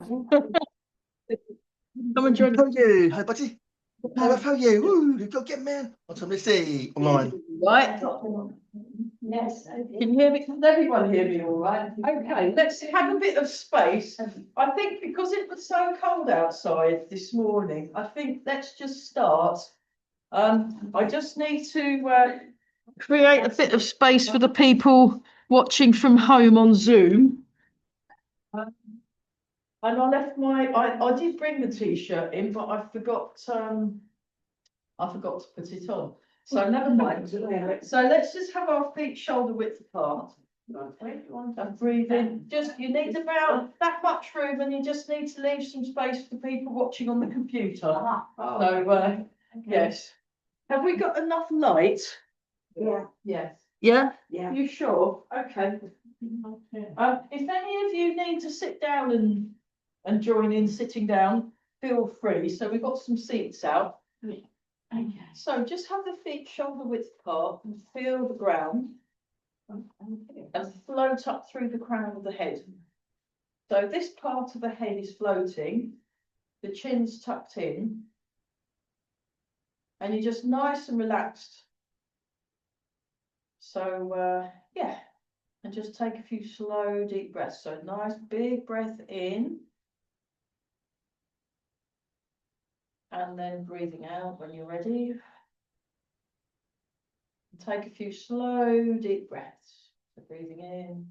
Come and join How are us. you? Hi, buddy. Hi, Ralph, how are you? Woo, you go get man. What time is it? Online. Right. Yes. Can you hear me? Can everyone hear me all right? Okay, let's have a bit of space. I think because it was so cold outside this morning, I think let's just start. I just need to create a bit of space for the people watching from home on Zoom. And I left I did bring the t-shirt in, but I forgot to put it on. So never mind. So let's just have our feet shoulder width apart. And breathe in. Just you need about that much room, and you just need to leave some space for the people watching on the computer. So yes. Have we got enough light? Yeah. Yes. Yeah? Yeah. You sure? Okay. If any of you need to sit down and join in sitting down, feel free. So we've got some seats out. Okay. So just have the feet shoulder width apart and feel the ground and float up through the crown of the head. So this part of the head is floating, the chin's tucked in, and you're just nice and relaxed. So yeah, and just take a few slow deep breaths. So nice big breath in, and then breathing out when you're ready. Take a few slow deep breaths. So breathing in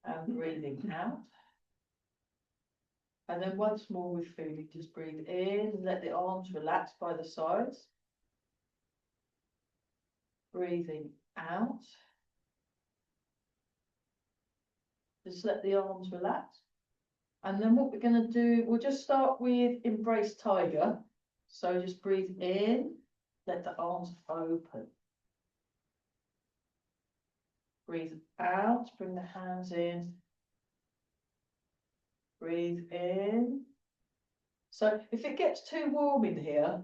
and breathing out. And then once more with feeling, just breathe in and let the arms relax by the sides. Breathing out. Just let the arms relax. And then what we're going to do, we'll just start with Embrace Tiger. So just breathe in, let the arms open. Breathe out, bring the hands in. Breathe in. So if it gets too warm in here,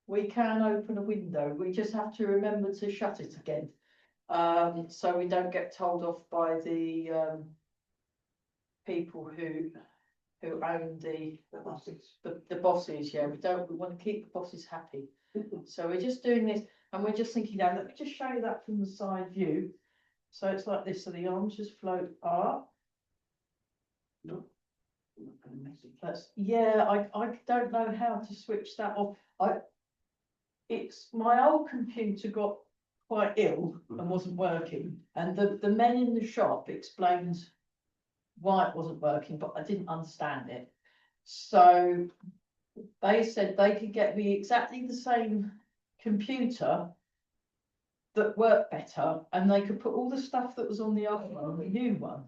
we can open a window. We just have to remember to shut it again. So we don't get told off by the people who own the bosses. Yeah, we want to keep the bosses happy. So we're just doing this, and we're just thinking now, let me just show you that from the side view. So it's like this, so the arms just float up. No. That's, yeah, I don't know how to switch that off. It's my old computer got quite ill and wasn't working, and the men in the shop explained why it wasn't working, but I didn't understand it. So they said they could get me exactly the same computer that worked better, and they could put all the stuff that was on the other one on the new one.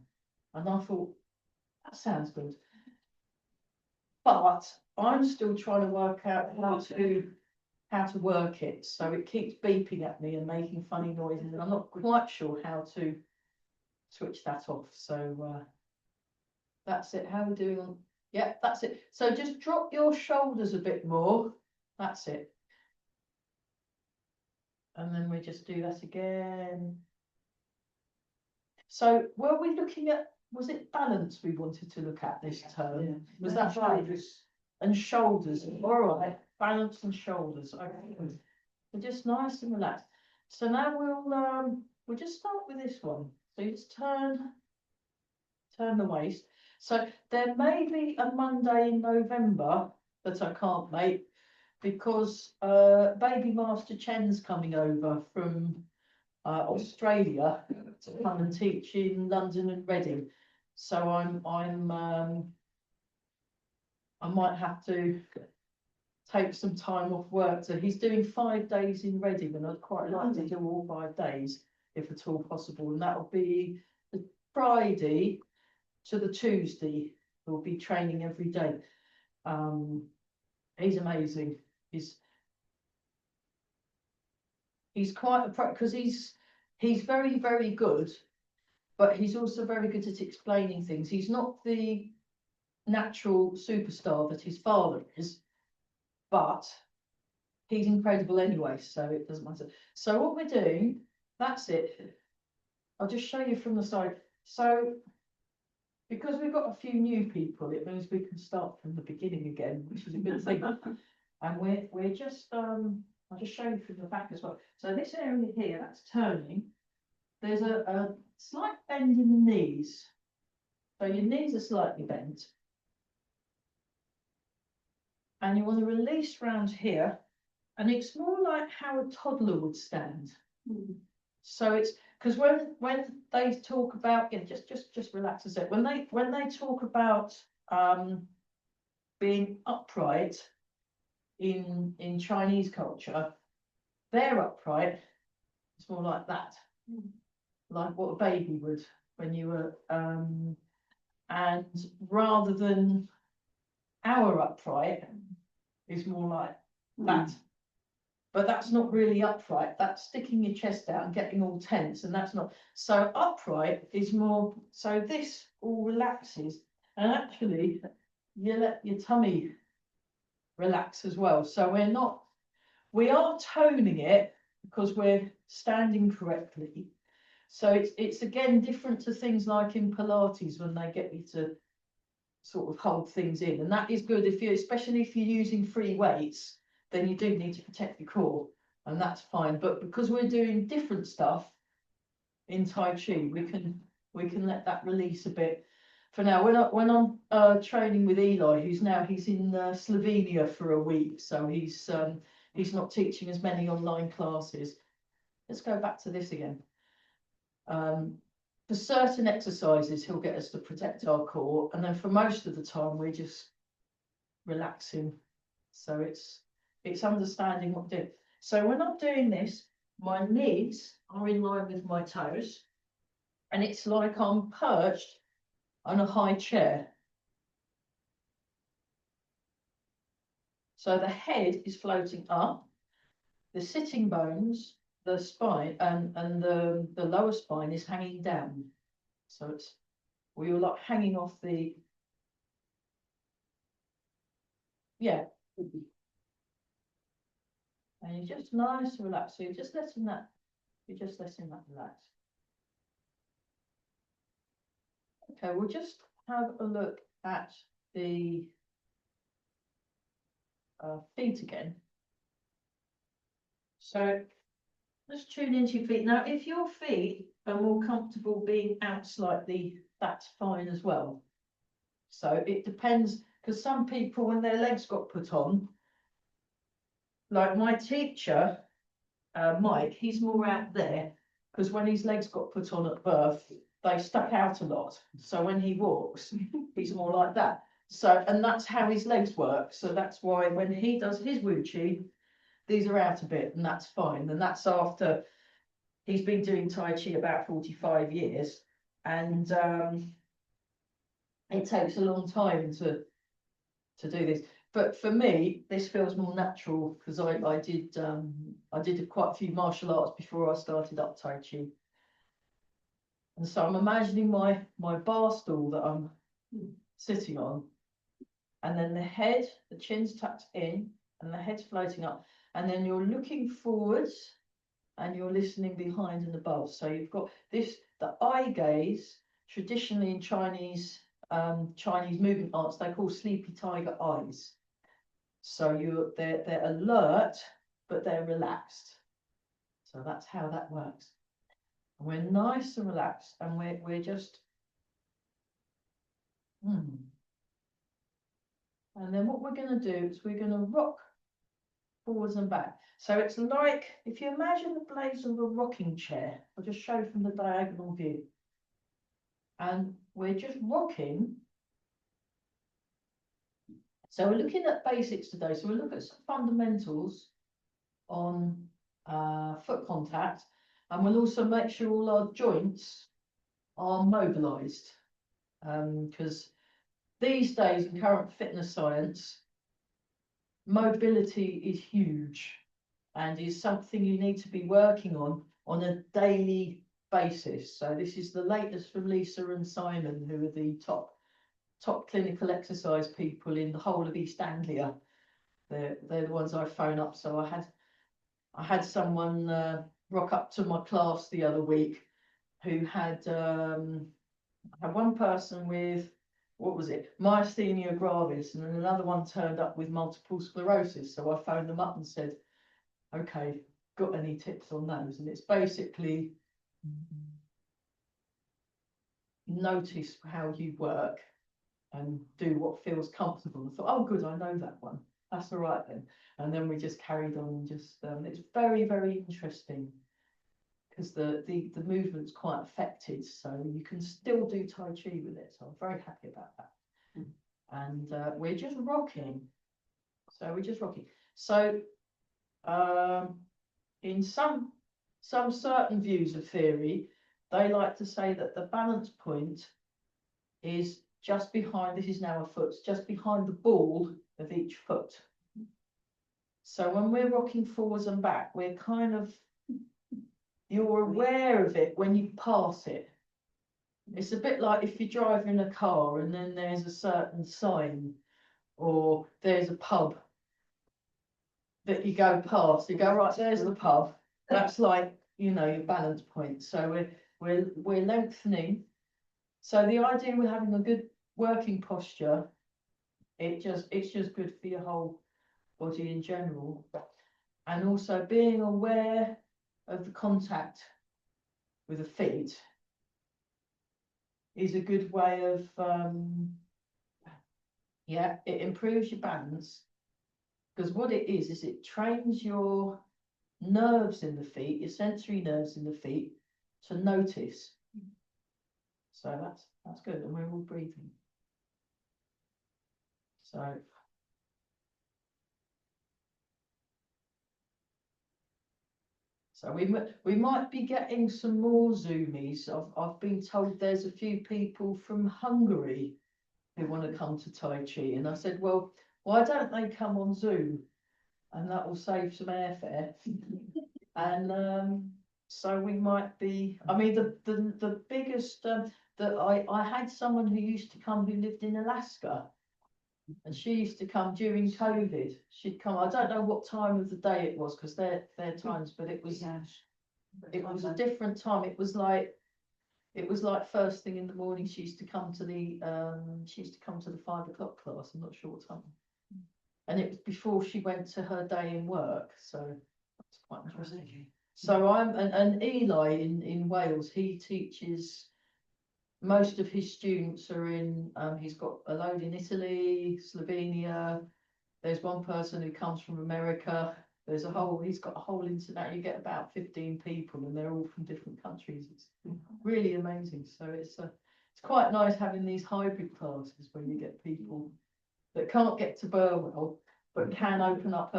And I thought, that sounds good. But I'm still trying to work out how to work it. So it keeps beeping at me and making funny noises, and I'm not quite sure how to switch that off. So that's it. How are we doing on? Yeah, that's it. So just drop your shoulders a bit more. That's it. And then we just do that again. So were we looking at, was it balance we wanted to look at this term? Yeah. Was that right? And shoulders. All right. Balance and shoulders. Okay. So just nice and relaxed. So now we'll just start with this one. So you just turn the waist. So there may be a Monday in November that I can't make because baby Master Chen's coming over from Australia to come and teach in London and Reading. So I might have to take some time off work. So he's doing 5 days in Reading, and I'd quite like to do all 5 days if at all possible. And that will be the Friday to the Tuesday. We'll be training every day. He's amazing. He's quite a pro because he's very, very good, but he's also very good at explaining things. He's not the natural superstar that his father is, but he's incredible anyway, so it doesn't matter. So what we're doing, that's it. I'll just show you from the side. So because we've got a few new people, it means we can start from the beginning again, which is a good thing. And we're just, I'll just show you from the back as well. So this area here, that's turning. There's a slight bend in the knees. So your knees are slightly bent. And you want to release round here. And it's more like how a toddler would stand. So it's because when they talk about, yeah, just relax a sec. When they talk about being upright in Chinese culture, they're upright. It's more like that, like what a baby would when you were, and rather than our upright is more like that. But that's not really upright. That's sticking your chest out and getting all tense, and that's not. So upright is more. So this all relaxes, and actually, you let your tummy relax as well. So we're not. We are toning it because we're standing correctly. So it's again different to things like in Pilates when they get you to sort of hold things in, and that is good if you, especially if you're using free weights, then you do need to protect your core, and that's fine. But because we're doing different stuff in Tai Chi, we can let that release a bit for now. When I'm training with Eli, he's in Slovenia for a week, so he's not teaching as many online classes. Let's go back to this again. For certain exercises, he'll get us to protect our core, and then for most of the time, we're just relaxing. So it's understanding what to do. So when I'm doing this, my knees are in line with my toes, and it's like I'm perched on a high chair. So the head is floating up, the sitting bones, the spine, and the lower spine is hanging down. So we're like hanging off the, yeah. And you're just nice and relaxed. So you're just letting that relax. Okay, we'll just have a look at the feet again. So let's tune into your feet. Now, if your feet are more comfortable being out slightly, that's fine as well. So it depends, because some people, when their legs got put on, like my teacher, Mike, he's more out there, because when his legs got put on at birth, they stuck out a lot. So when he walks, he's more like that. So, and that's how his legs work. So that's why when he does his Wu Chi, these are out a bit, and that's fine. And that's after he's been doing Tai Chi about 45 years. And it takes a long time to do this. But for me, this feels more natural because I did quite a few martial arts before I started up Tai Chi. And so I'm imagining my bar stool that I'm sitting on, and then the head, the chin's tucked in, and the head's floating up, and then you're looking forwards, and you're listening behind and above. So you've got this, the eye gaze, traditionally in Chinese movement arts, they call sleepy tiger eyes. So they're alert, but they're relaxed. So that's how that works. And we're nice and relaxed, and we're just. And then what we're going to do is we're going to rock forwards and back. So it's like, if you imagine the blades of a rocking chair, I'll just show from the diagonal view. And we're just rocking. So we're looking at basics today. So we'll look at some fundamentals on foot contact, and we'll also make sure all our joints are mobilized. Because these days in current fitness science, mobility is huge and is something you need to be working on a daily basis. So this is the latest from Lisa and Simon, who are the top clinical exercise people in the whole of East Anglia. They're the ones I phone up. So I had someone rock up to my class the other week who had I had one person with, what was it, myasthenia gravis, and then another one turned up with multiple sclerosis. So I phoned them up and said, okay, got any tips on those? And it's basically notice how you work and do what feels comfortable. I thought, oh, good, I know that one. That's all right then. And then we just carried on and just, it's very, very interesting because the movement's quite affected. So you can still do Tai Chi with it. So I'm very happy about that. And we're just rocking. So we're just rocking. So in some certain views of theory, they like to say that the balance point is just behind, this is now a foot, just behind the ball of each foot. So when we're rocking forwards and back, we're kind of, you're aware of it when you pass it. It's a bit like if you're driving a car and then there's a certain sign or there's a pub that you go past, you go, right, there's the pub. That's like, you know, your balance point. So we're lengthening. So the idea with having a good working posture, it's just good for your whole body in general. And also being aware of the contact with the feet is a good way of, yeah, it improves your balance. Because what it is it trains your nerves in the feet, your sensory nerves in the feet to notice. So that's good, and we're all breathing. So we might be getting some more Zoomies. I've been told there's a few people from Hungary who want to come to Tai Chi, and I said, well, why don't they come on Zoom, and that will save some airfare. And so we might be. I mean, the biggest that I had someone who used to come who lived in Alaska. And she used to come during COVID. She'd come. I don't know what time of the day it was because their times, but it was a different time. It was like first thing in the morning. She used to come to the 5 o'clock class. I'm not sure what time. And it was before she went to her day in work. So that's quite interesting. So and Eli in Wales. He teaches. Most of his students are in, he's got a load in Italy, Slovenia. There's one person who comes from America. He's got a whole internet. You get about 15 people and they're all from different countries. It's really amazing. So it's quite nice having these hybrid classes where you get people that can't get to Burwell, but can open up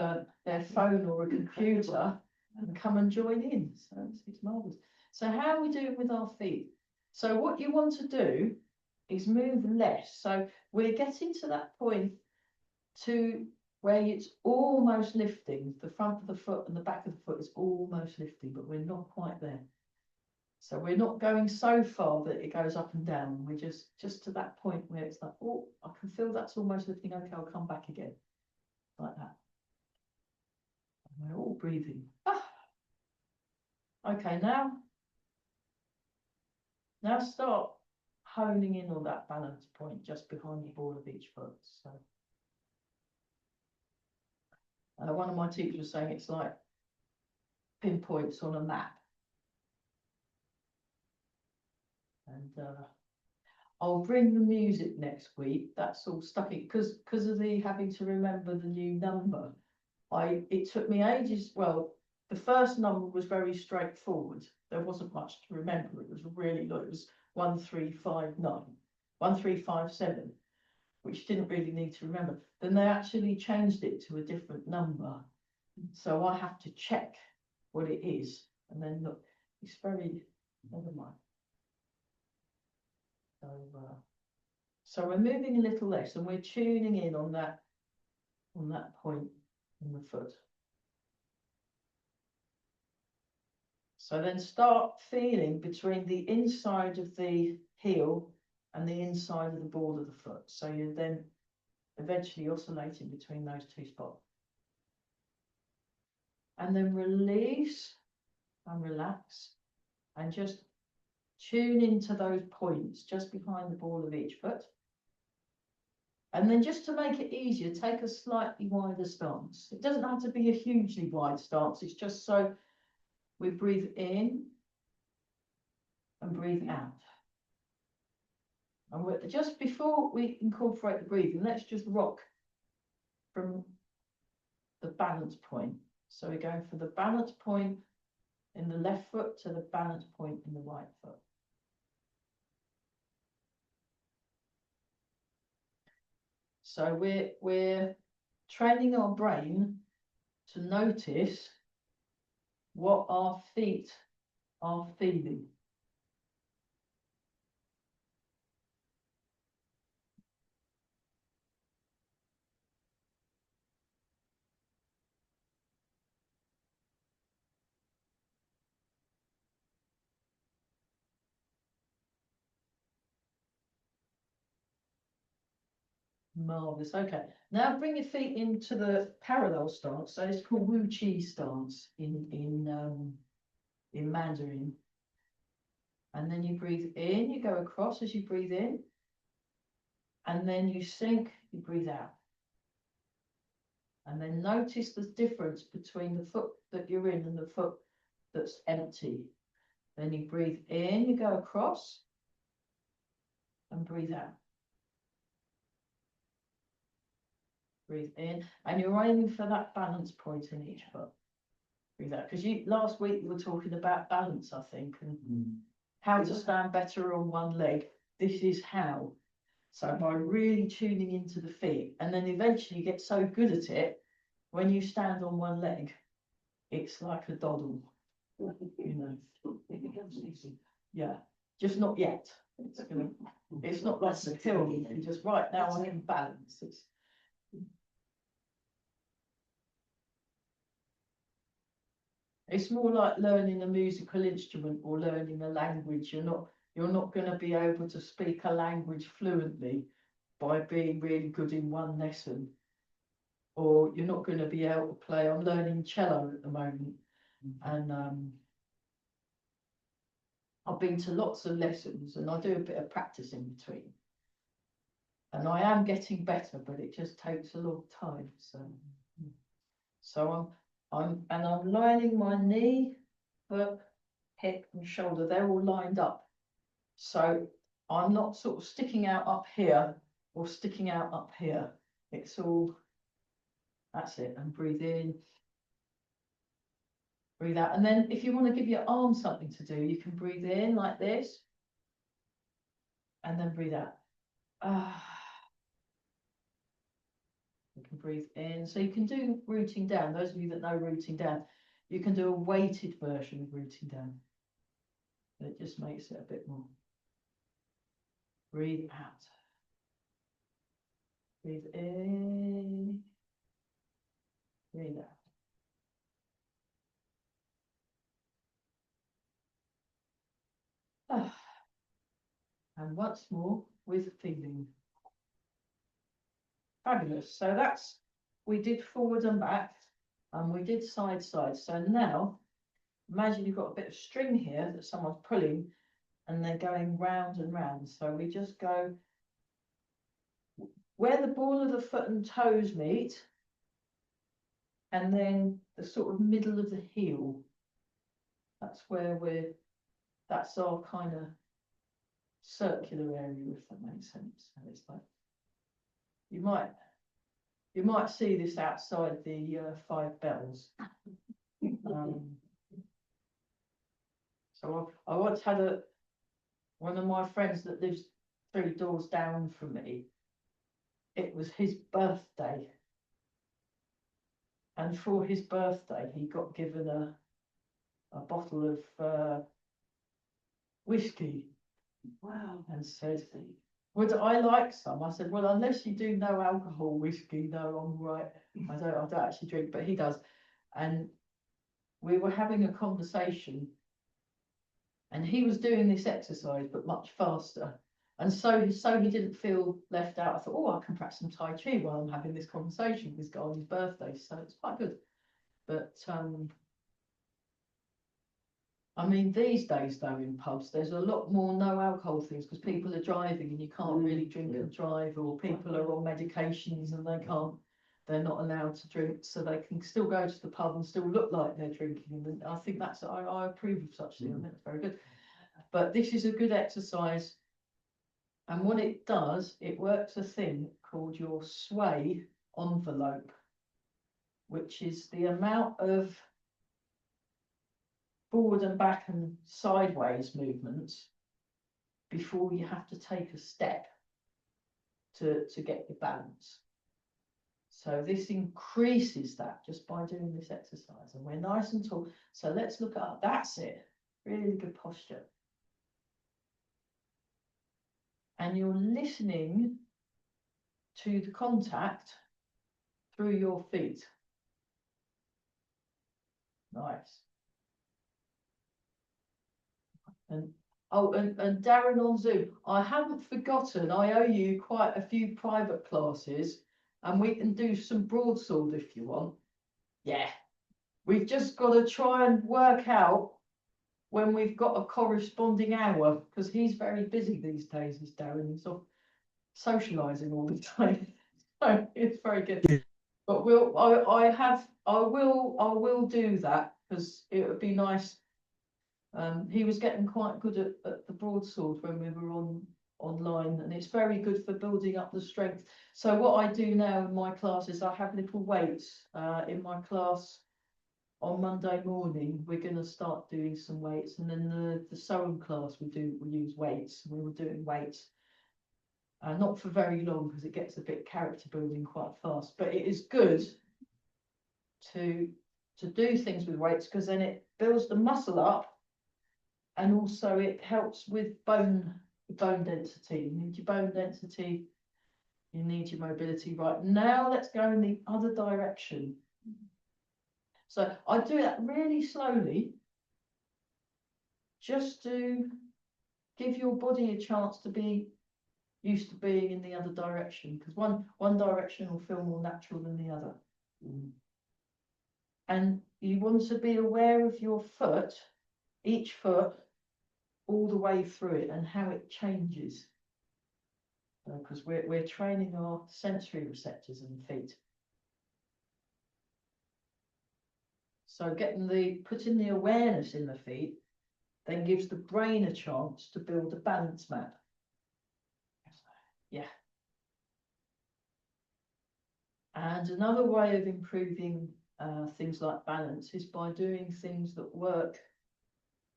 their phone or a computer and come and join in. So it's marvelous. So how are we doing with our feet? So what you want to do is move less. So we're getting to that point to where it's almost lifting. The front of the foot and the back of the foot is almost lifting, but we're not quite there. So we're not going so far that it goes up and down. We're just to that point where it's like, oh, I can feel that's almost lifting. Okay, I'll come back again. Like that. And we're all breathing. Okay, now start honing in on that balance point just behind the ball of each foot. So one of my teachers was saying it's like pinpoints on a map. And I'll bring the music next week. That's all stuck in because of the having to remember the new number. It took me ages. Well, the first number was very straightforward. There wasn't much to remember. It was really good. It was 1359, 1357, which didn't really need to remember. Then they actually changed it to a different number. So I have to check what it is. And then look, it's very, never mind. So we're moving a little less and we're tuning in on that point in the foot. So then start feeling between the inside of the heel and the inside of the ball of the foot. So you're then eventually oscillating between those two spots. And then release and relax and just tune into those points just behind the ball of each foot. And then just to make it easier, take a slightly wider stance. It doesn't have to be a hugely wide stance. It's just so we breathe in and breathe out. And we're, just before we incorporate the breathing, let's just rock from the balance point. So we're going from the balance point in the left foot to the balance point in the right foot. So we're training our brain to notice what our feet are feeling. Marvelous. Okay. Now bring your feet into the parallel stance. So it's called Wu Chi stance in Mandarin. And then you breathe in, you go across as you breathe in. And then you sink, you breathe out. And then notice the difference between the foot that you're in and the foot that's empty. Then you breathe in, you go across and breathe out. Breathe in, and you're aiming for that balance point in each foot. Breathe out, because last week you were talking about balance, I think, and how to stand better on one leg. This is how. So by really tuning into the feet, and then eventually you get so good at it, when you stand on one leg, it's like a doddle, you know. It becomes easy. Yeah, just not yet. It's not like a hill. You just right now I can balance. It's more like learning a musical instrument or learning a language. You're not going to be able to speak a language fluently by being really good in one lesson, or you're not going to be able to play. I'm learning cello at the moment, and I've been to lots of lessons, and I do a bit of practice in between, and I am getting better, but it just takes a long time. So I'm lining my knee, foot, hip and shoulder. They're all lined up. So I'm not sort of sticking out up here or sticking out up here. It's all, that's it. And breathe in, breathe out. And then if you want to give your arm something to do, you can breathe in like this. And then breathe out. You can breathe in. So you can do rooting down. Those of you that know rooting down, you can do a weighted version of rooting down. It just makes it a bit more. Breathe out. Breathe in. Breathe out. And once more with feeling. Fabulous. So that's, we did forward and back, and we did side. So now, imagine you've got a bit of string here that someone's pulling, and they're going round and round. So we just go where the ball of the foot and toes meet, and then the sort of middle of the heel. That's where that's our kind of circular area, if that makes sense. So it's like, you might see this outside the 5 Bells. So I once had one of my friends that lives 3 doors down from me. It was his birthday, and for his birthday he got given a bottle of whiskey. Wow. And said, would I like some? I said, well, unless you do no alcohol whiskey, no, I'm right. I don't actually drink, but he does. And we were having a conversation, and he was doing this exercise, but much faster. And so he didn't feel left out. I thought, oh, I can practice some Tai Chi while I'm having this conversation with this guy on his birthday. So it's quite good. But I mean, these days though in pubs, there's a lot more no alcohol things because people are driving and you can't really drink and drive, or people are on medications and they're not allowed to drink, so they can still go to the pub and still look like they're drinking. And I think I approve of such thing. I think it's very good. But this is a good exercise. And what it does, it works a thing called your sway envelope, which is the amount of forward and back and sideways movements before you have to take a step to get your balance. So this increases that just by doing this exercise, and we're nice and tall. So let's look up. That's it. Really good posture. And you're listening to the contact through your feet. Nice. And Darren on Zoom, I haven't forgotten, I owe you quite a few private classes, and we can do some broadsword if you want. Yeah, we've just got to try and work out when we've got a corresponding hour, because he's very busy these days, is Darren. He's off socialising all the time. So it's very good. Yeah. But I will do that, because it would be nice. He was getting quite good at the broadsword when we were online, and it's very good for building up the strength. So what I do now in my classes, I have little weights in my class. On Monday morning, we're going to start doing some weights, and then the sewing class we use weights. We were doing weights, not for very long because it gets a bit character building quite fast. But it is good to do things with weights, because then it builds the muscle up. And also it helps with bone density. You need your bone density, you need your mobility. Right, now let's go in the other direction. So I do that really slowly, just to give your body a chance to be used to being in the other direction, because one direction will feel more natural than the other. And you want to be aware of your foot, each foot, all the way through it, and how it changes, because we're training our sensory receptors in the feet. So putting the awareness in the feet then gives the brain a chance to build a balance map. Yeah. And another way of improving things like balance is by doing things that work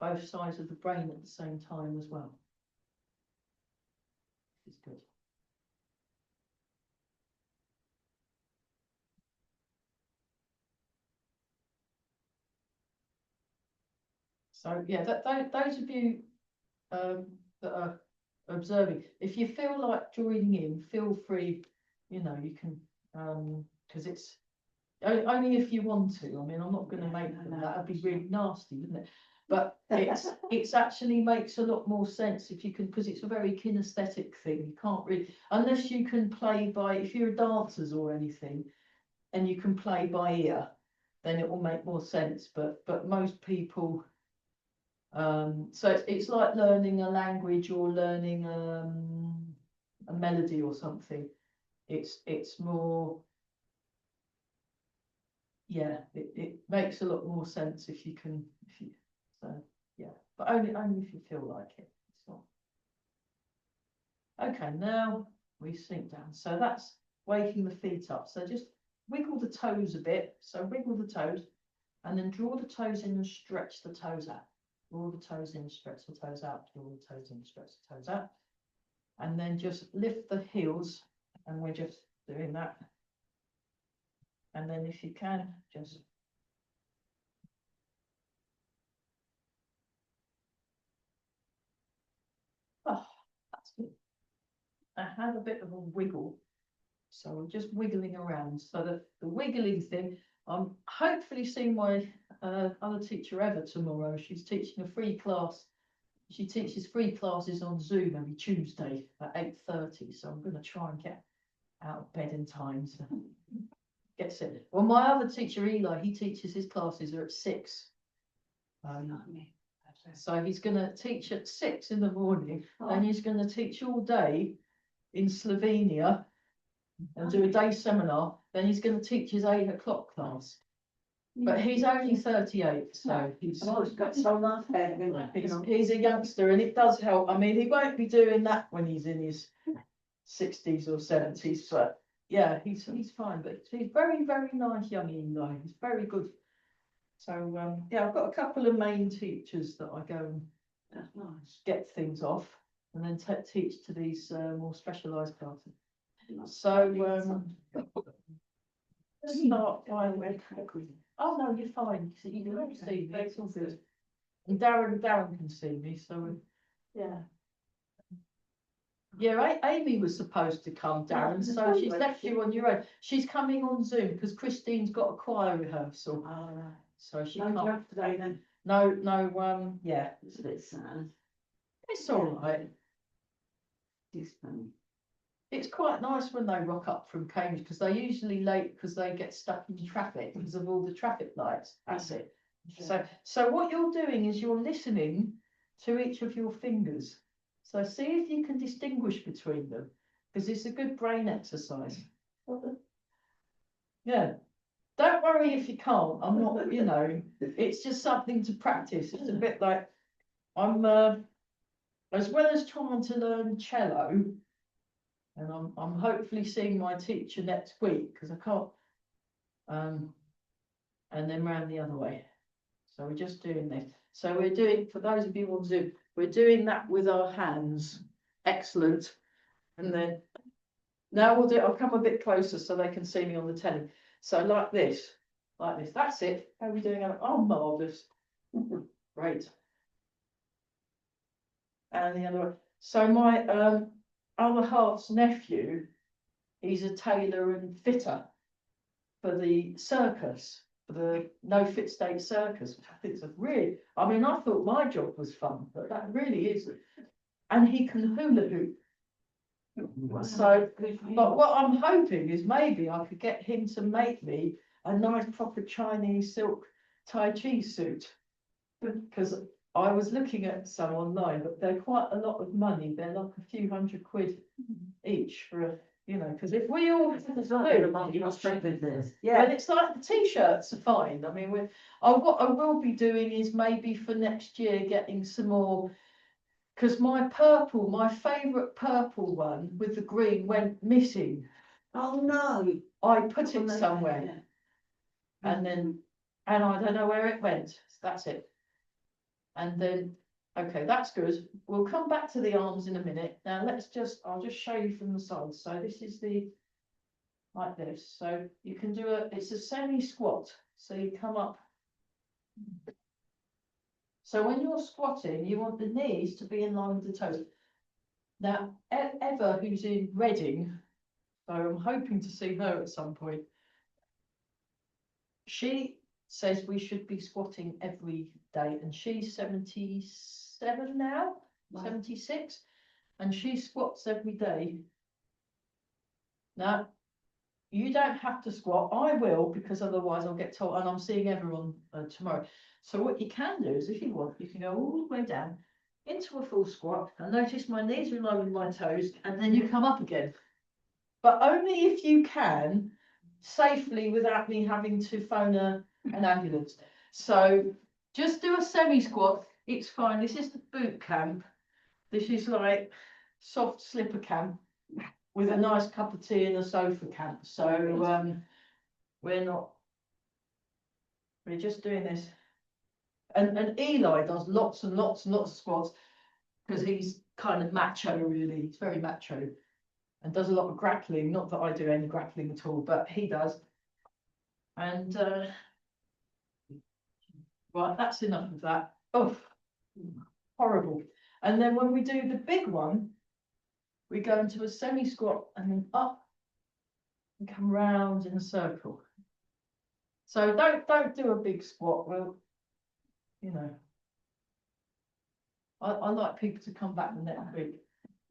both sides of the brain at the same time as well. It's good. So yeah, those of you that are observing, if you feel like joining in, feel free. You know, you can, because it's only if you want to. I mean, I'm not going to make them. That would be really nasty, wouldn't it? But it's actually makes a lot more sense if you can, because it's a very kinesthetic thing. You can't really, unless you can play by, if you're dancers or anything, and you can play by ear, then it will make more sense. But most people, so it's like learning a language or learning a melody or something. It's more, yeah, it makes a lot more sense if you can, so yeah, but only if you feel like it. It's not. Okay, now we sink down. So that's waking the feet up. So just wiggle the toes a bit. So wiggle the toes, and then draw the toes in and stretch the toes out. Draw the toes in, stretch the toes out. Draw the toes in, stretch the toes out. And then just lift the heels, and we're just doing that. And then if you can, just that's good. I have a bit of a wiggle. So we're just wiggling around. So the wiggling thing, I'm hopefully seeing my other teacher Eva tomorrow. She's teaching a free class. She teaches free classes on Zoom every Tuesday at 8:30. So I'm going to try and get out of bed in time to get set. Well, my other teacher Eli, he teaches his classes are at 6. So he's gonna teach at 6 in the morning, and he's gonna teach all day in Slovenia and do a day seminar. Then he's gonna teach his 8 o'clock class. But he's only 38, so he's. Oh, it's got so nice hair, you know. He's a youngster, and it does help. I mean, he won't be doing that when he's in his 60s or 70s, but yeah, he's fine. But he's very, very nice young Eli. He's very good. So yeah, I've got a couple of main teachers that I go and That's nice. get things off, and then teach to these more specialised classes. So let's start by with. Oh no, you're fine. You can see me. It's all good. And Darren can see me. So yeah. Yeah, Amy was supposed to come, Darren, so she's left you on your own. She's coming on Zoom because Christine's got a choir rehearsal, All right. so she No can't. job today then. No, yeah, It's a bit sad. it's all right. It's funny. It's quite nice when they rock up from Cambridge because they're usually late because they get stuck in traffic because of all the traffic lights. That's it. So what you're doing is you're listening to each of your fingers. So see if you can distinguish between them, because it's a good brain exercise. Yeah. Don't worry if you can't. I'm not, it's just something to practice. It's a bit like I'm as well as trying to learn cello, and I'm hopefully seeing my teacher next week because I can't and then round the other way. So we're just doing this. So we're doing, for those of you on Zoom, we're doing that with our hands. Excellent. And then now I'll come a bit closer so they can see me on the telly. So like this. That's it. How are we doing? Oh, marvellous. Great. And the other one. So my other half's nephew, he's a tailor and fitter for the circus. The No Fit State Circus, which I think is I thought my job was fun, but that really is. And he can hula hoop. Wow. So, but what I'm hoping is maybe I could get him to make me a nice proper Chinese silk Tai Chi suit. Because I was looking at some online, but they're quite a lot of money. They're like a few £100 each for a, because if we all You must strength with this. yeah, and it's like the t-shirts are fine. I mean, what I will be doing is maybe for next year getting some more, because my favourite purple one with the green went missing. Oh no. I put it somewhere, and I don't know where it went. So that's it. And then, okay, that's good. We'll come back to the arms in a minute. Now I'll just show you from the side. So this is like this. So you can do it's a semi squat. So you come up. So when you're squatting, you want the knees to be in line with the toes. Now, Eva, who's in Reading, so I'm hoping to see her at some point. She says we should be squatting every day, and she's 77 now, wow. 76, and she squats every day. Now, you don't have to squat. I will, because otherwise I'll get told, and I'm seeing everyone tomorrow. So what you can do is, if you want, you can go all the way down into a full squat, and notice my knees are in line with my toes, and then you come up again. But only if you can, safely, without me having to phone an ambulance. So just do a semi squat. It's fine. This is the boot camp. This is like soft slipper camp with a nice cup of tea and a sofa camp. So we're just doing this. And Eli does lots and lots and lots of squats because he's kind of macho, really. He's very macho and does a lot of grappling. Not that I do any grappling at all, but he does. And right, that's enough of that. Oh, horrible. And then when we do the big one, we go into a semi squat and then up and come round in a circle. So don't do a big squat. Well, I like people to come back the next week.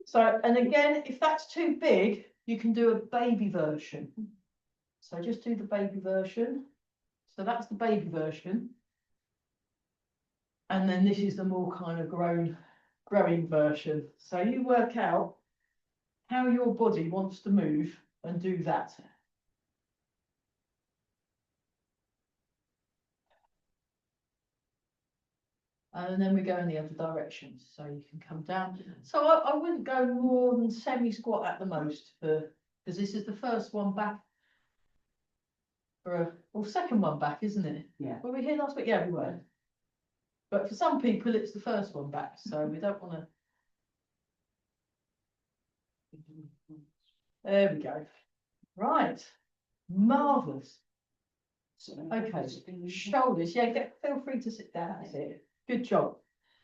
So, and again, if that's too big, you can do a baby version. So just do the baby version. So that's the baby version. And then this is the more kind of growing version. So you work out how your body wants to move and do that. And then we go in the other direction, so you can come down. So I wouldn't go more than semi-squat at the most, because this is the first one back. Second one back, isn't it? Yeah. Were we here last week? Yeah, we were. But for some people, it's the first one back, so we don't want to. There we go. Right. Marvellous. Okay. Shoulders. Yeah, feel free to sit down. That's it. Good job.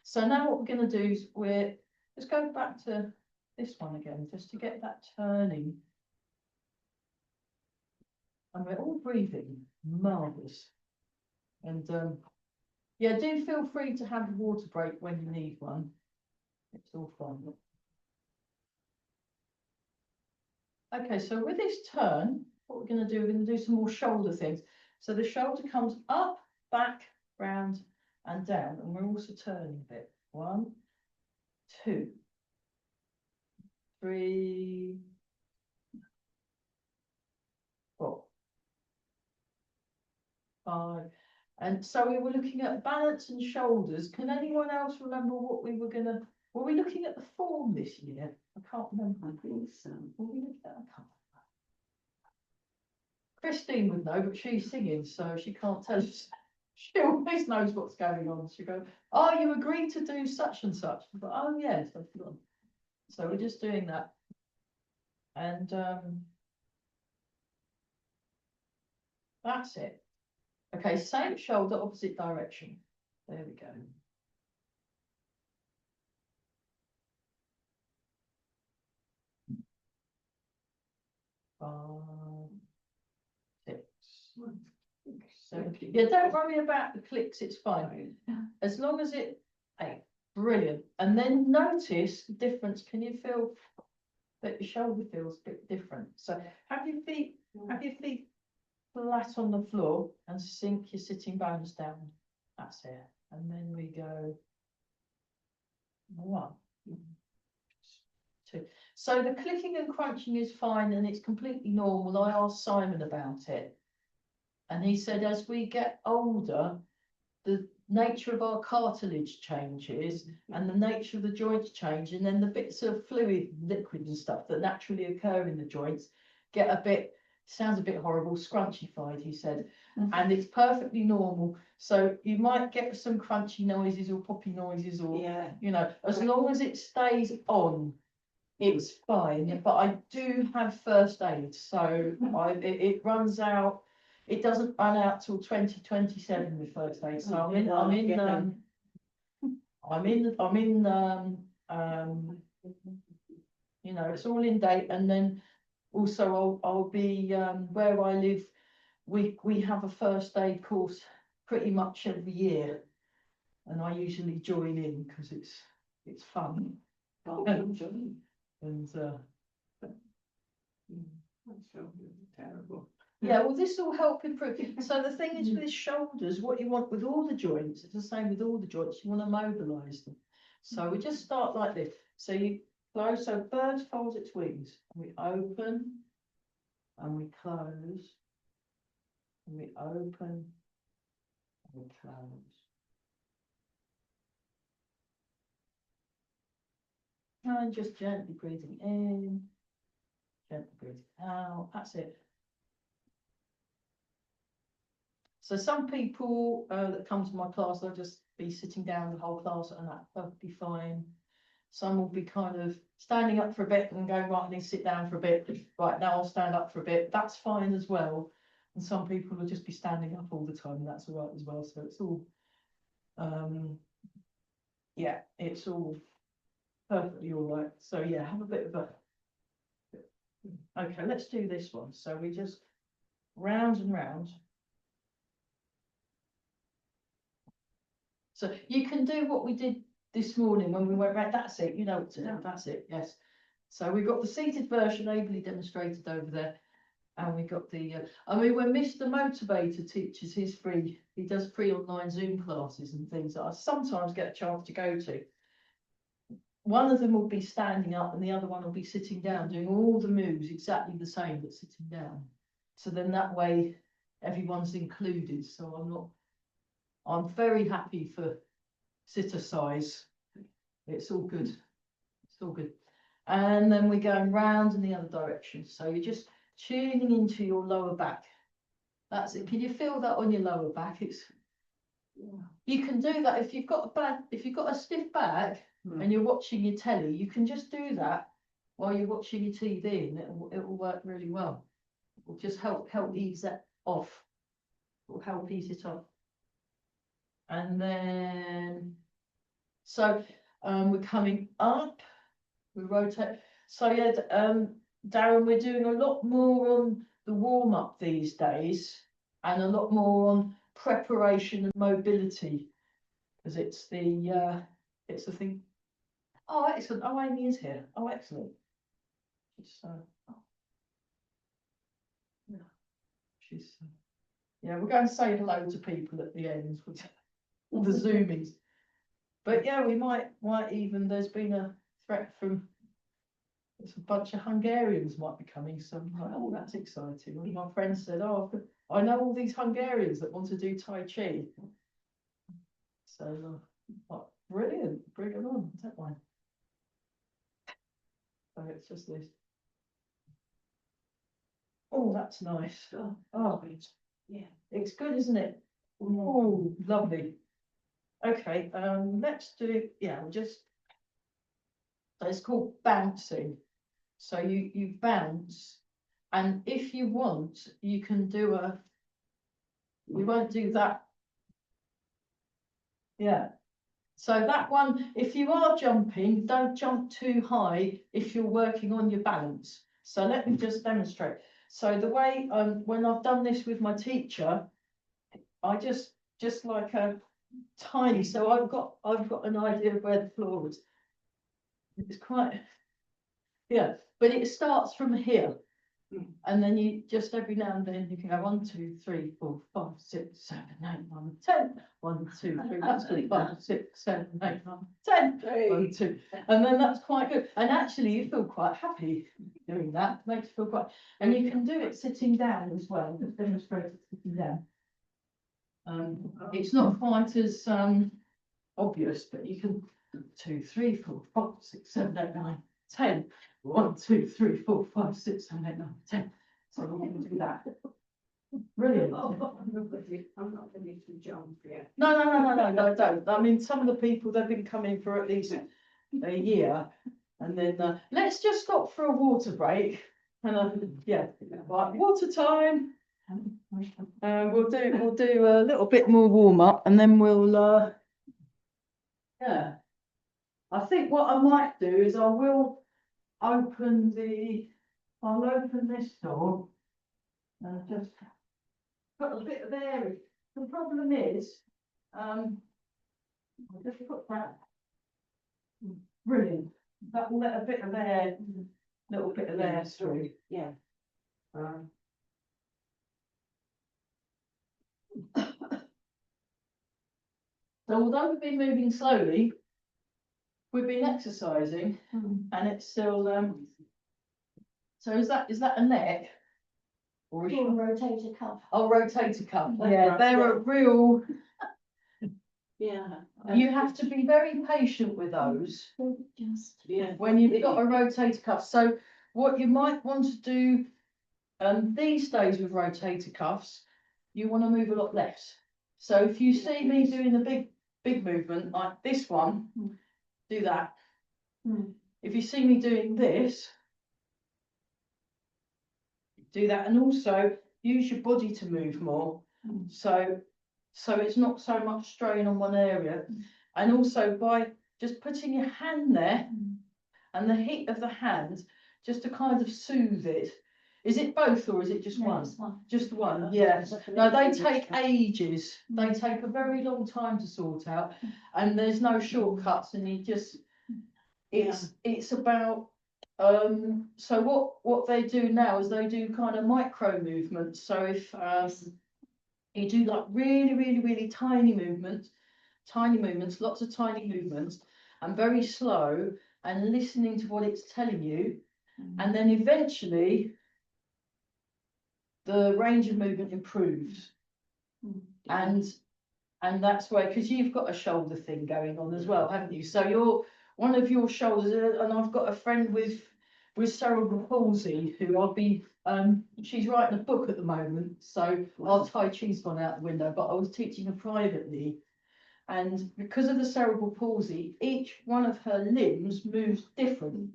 So now what we're going to do is let's go back to this one again, just to get that turning. And we're all breathing. Marvellous. And yeah, do feel free to have a water break when you need one. It's all fine. Okay, so with this turn, what we're going to do, we're going to do some more shoulder things. So the shoulder comes up, back, round, and down, and we're also turning a bit. 1, 2, 3, 4, 5. And so we were looking at balance and shoulders. Can anyone else remember what we were going to? Were we looking at the form this year? I can't remember. I think so. Were we looking at? I can't remember. Christine would know, but she's singing, so she can't tell us. She always knows what's going on. She goes, "Oh, you agreed to do such and such." But oh yes, I've forgotten. So we're just doing that, and that's it. Okay, same shoulder, opposite direction. There we go. 5, 6, 7. Yeah, don't worry about the clicks, it's fine. As long as it, hey, brilliant. And then notice the difference. Can you feel that your shoulder feels a bit different? So have your feet flat on the floor and sink your sitting bones down. That's it. And then we go 1, 2. So the clicking and crunching is fine and it's completely normal. I asked Simon about it. And he said, as we get older, the nature of our cartilage changes and the nature of the joints change. And then the bits of fluid, liquid and stuff that naturally occur in the joints get a bit, sounds a bit horrible, scrunchified, he said. And it's perfectly normal. So you might get some crunchy noises or poppy noises or, you know, as long as it stays on, it's fine. But I do have first aid. So it runs out. It doesn't run out till 2027 with first aid. So I'm in, you know, it's all in date. And then also I'll be, where I live, we have a first aid course pretty much every year. And I usually join in because it's fun. And terrible. Yeah, well, this will help improve. So the thing is with shoulders, what you want with all the joints, it's the same with all the joints, you want to mobilise them. So we just start like this. So you close, so bird folds its wings. We open and we close. And we open and we close. And just gently breathing in, gently breathing out. That's it. So some people that come to my class, they'll just be sitting down the whole class and that's perfectly fine. Some will be kind of standing up for a bit and going, right, I need to sit down for a bit. Right, now I'll stand up for a bit. That's fine as well. And some people will just be standing up all the time and that's all right as well. So it's all, yeah, it's all perfectly all right. So yeah, have a bit of a, okay, let's do this one. So we just round and round. So you can do what we did this morning when we went round. That's it, you know what to do. That's it, yes. So we've got the seated version ably demonstrated over there. And we got the, I mean, when Mr. Motivator teaches his free, he does free online Zoom classes and things that I sometimes get a chance to go to. One of them will be standing up and the other one will be sitting down, doing all the moves exactly the same, but sitting down. So then that way everyone's included. So I'm very happy for sitter size. It's all good. It's all good. And then we're going round in the other direction. So you're just tuning into your lower back. That's it. Can you feel that on your lower back? You can do that if you've got a stiff back and you're watching your telly, you can just do that while you're watching your TV and it will work really well. It will just help ease that off. It will help ease it off. And then, so we're coming up, we rotate. So yeah, Darren, we're doing a lot more on the warm-up these days and a lot more on preparation and mobility, because it's the thing. Oh, excellent. Oh, Amy is here. Oh, excellent. Yeah, she's yeah, we're going to say hello to people at the end with all the zoomings. But yeah, we might even, there's been a threat from, it's a bunch of Hungarians might be coming, so I'm like, oh, that's exciting. One of my friends said, oh, I know all these Hungarians that want to do Tai Chi. So, brilliant, bring it on, don't mind. So it's just this. Oh, that's nice. Oh, yeah, it's good, isn't it? Oh, lovely. Okay, let's do, yeah, we'll just, so it's called bouncing. So you bounce, and if you want, you can do we won't do that. Yeah. So that one, if you are jumping, don't jump too high if you're working on your balance. So let me just demonstrate. So the way, when I've done this with my teacher, I just like a tiny, so I've got an idea of where the floor is. It's quite, yeah, but it starts from here. And then you just every now and then you can go 1, 2, 3, 4, 5, 6, 7, 8, 9, 10. 1, 2, 3, that's good. 5, 6, 7, 8, 9, 10. 1, 2. And then that's quite good. And actually you feel quite happy doing that. Makes you feel quite, and you can do it sitting down as well. Just demonstrate it sitting down. It's not quite as obvious, but you can 2, 3, 4, 5, 6, 7, 8, 9, 10. 1, 2, 3, 4, 5, 6, 7, 8, 9, 10. So we can do that. Brilliant. I'm not ready to jump yet. No, don't. I mean, some of the people, they've been coming for at least a year. And then let's just stop for a water break. And yeah, right, water time. We'll do a little bit more warm up and then we'll yeah. I think what I might do is I'll open this door and just put a bit of air in. The problem is, I'll just put that. Brilliant. That will let a bit of air, little bit of air through. Yeah. So although we've been moving slowly, we've been exercising and it's still so is that a neck? Or Or rotator cuff. oh, rotator cuff. That's Yeah, right, they're yeah. a real, Yeah. you have to be very patient with those Just. Yeah. when you've got a rotator cuff. So what you might want to do these days with rotator cuffs, you want to move a lot less. So if you see me doing a big movement like this one, do that. If you see me doing this, do that, and also use your body to move more. So it's not so much strain on one area, and also by just putting your hand there and the heat of the hand just to kind of soothe it. Is it both or is it just one? Just one, yeah. No, they take ages. They take a very long time to sort out, and there's no shortcuts, and you just it's about So what they do now is they do kind of micro movements. So if you do like really tiny movements, lots of tiny movements, and very slow, and listening to what it's telling you, and then eventually the range of movement improves. And that's why, because you've got a shoulder thing going on as well, haven't you? So one of your shoulders, and I've got a friend with cerebral palsy who I'll be, she's writing a book at the moment, so our Tai Chi's gone out the window, but I was teaching her privately. And because of the cerebral palsy, each one of her limbs moves different.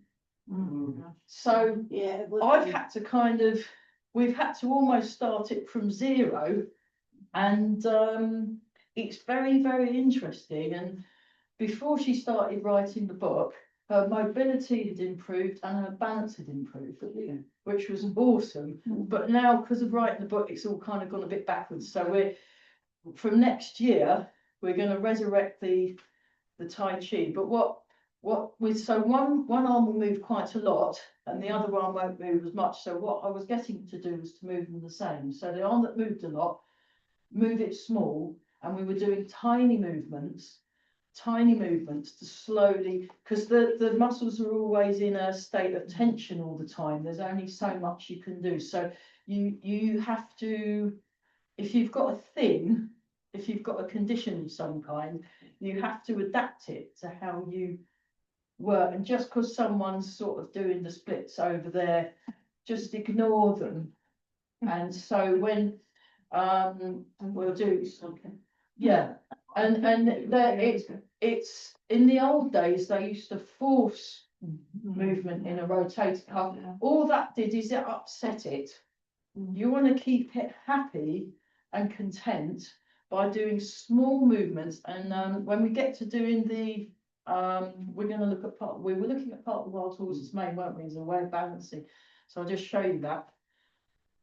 So Yeah. I've had to we've had to almost start it from zero. And it's very interesting. And before she started writing the book, her mobility had improved and her balance had improved, which was awesome. But now, because of writing the book, it's all kind of gone a bit backwards. So from next year, we're going to resurrect the Tai Chi. But so one arm will move quite a lot and the other arm won't move as much. So what I was getting to do was to move them the same. So the arm that moved a lot, move it small, and we were doing tiny movements to slowly, because the muscles are always in a state of tension all the time. There's only so much you can do. So you have to, if you've got a condition of some kind, you have to adapt it to how you work. And just because someone's sort of doing the splits over there, just ignore them. And so when we'll do something, yeah, and it's in the old days they used to force movement in a rotating car. All that did is it upset it. You want to keep it happy and content by doing small movements. And when we get to doing the we're going to look at we were looking at part of the wild horse's mane, weren't we, as a way of balancing. So I'll just show you that.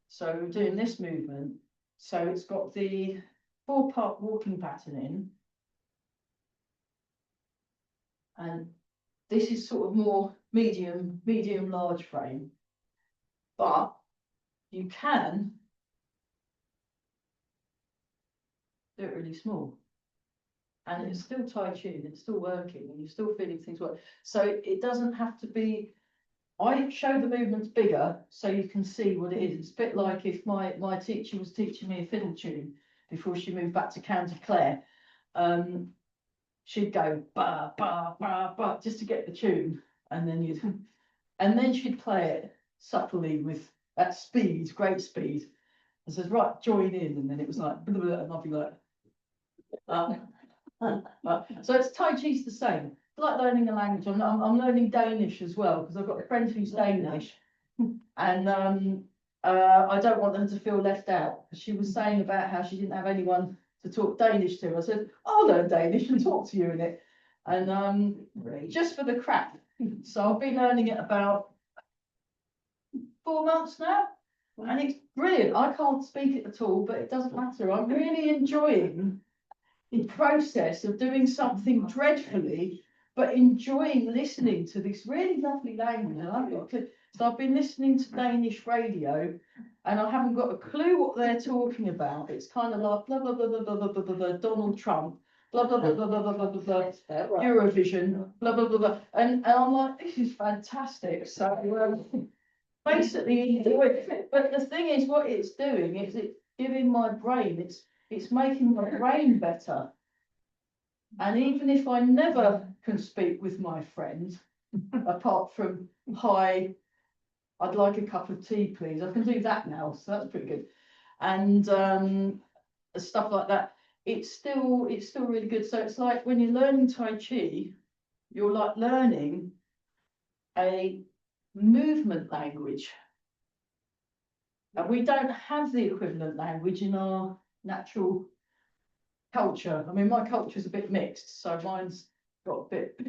So we're doing this movement. So it's got the 4-part walking pattern in. And this is sort of more medium, large frame. But you can do it really small. And it's still Tai Chi, and it's still working, and you're still feeling things work. So it doesn't have to be. I show the movements bigger so you can see what it is. It's a bit like if my teacher was teaching me a fiddle tune before she moved back to County Clare. She'd go ba ba ba ba just to get the tune, and then she'd play it subtly with that speed, great speed, and says, right, join in, and then it was like blah, blah, and I'd be like, so it's Tai Chi's the same. It's like learning a language. I'm learning Danish as well because I've got a friend who's Danish, and I don't want them to feel left out. She was saying about how she didn't have anyone to talk Danish to. I said, I'll learn Danish and talk to you in it, and just for the crack. So I've been learning it about 4 months now, and it's brilliant. I can't speak it at all, but it doesn't matter. I'm really enjoying the process of doing something dreadfully, but enjoying listening to this really lovely language. And so I've been listening to Danish radio, and I haven't got a clue what they're talking about. It's kind of like blah blah blah blah blah blah blah, blah Donald Trump, blah blah blah blah blah blah blah blah, blah Eurovision, blah blah blah blah, and I'm like, this is fantastic. So basically, but the thing is, what it's doing is it's giving my brain, it's making my brain better. And even if I never can speak with my friend, apart from hi, I'd like a cup of tea, please. I can do that now, so that's pretty good. And stuff like that. It's still really good. So it's like when you're learning Tai Chi, you're like learning a movement language. And we don't have the equivalent language in our natural culture. I mean, my culture is a bit mixed, so mine's got a bit.